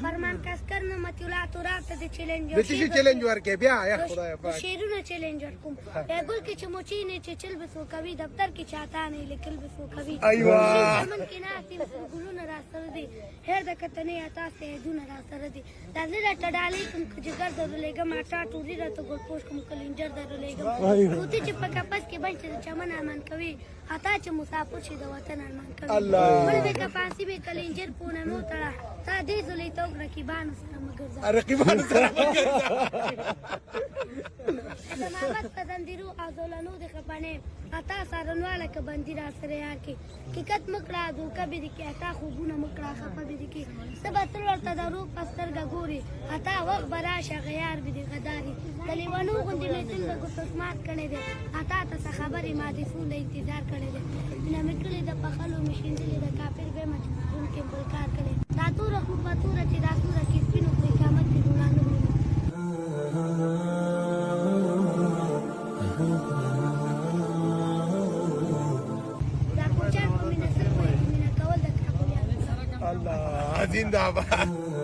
فرمان کاسکر نه متیولا تورات ته چیلنج د څه چیلنج ورکې بیا یا خدای پاک شیرونه چیلنج ورکوم ګل کې چې موچی نه چې چل بسو کوي دفتر کې چاته نه لیکل بسو کوي ایوه من کې نه تیم ګلونه را سره دي هر د کتنې اتا سه دونه را سره دي دا زه ټډالې کوم چې ګر درولېګم اټا ټوري راته ګل پوش کوم کلینجر درولېګم دوی چې په کپس کې باندې چمن امان کوي اتا چې مسافر شي د وطن امان کوي الله ولې که فارسی به کلینجر پونه نو تړه تا دې زولې تو رقیبان سره مګرځه رقیبان سره مګرځه زمامت پسندیرو ازولانو د خپانه اتا سارنواله ک بندی را سره یار کی کیکت مکړه دو کبه دي کی اتا خوبونه مکړه خپه دي کی سبا تر ورته درو پستر ګوري اتا وخت براشه غیار به دي غداري کلیوانو غوندې مې څنګه ګوتسمات کړي دي اتا ته خبرې ما دي فون انتظار کړي دي بنا مکړي د پخلو مشیندلې د کافر به مجبور کې بلکار کړي راتو رخو پتو رچې راتو رکې سپینو قیامت دي ګلانو الله زندہ باد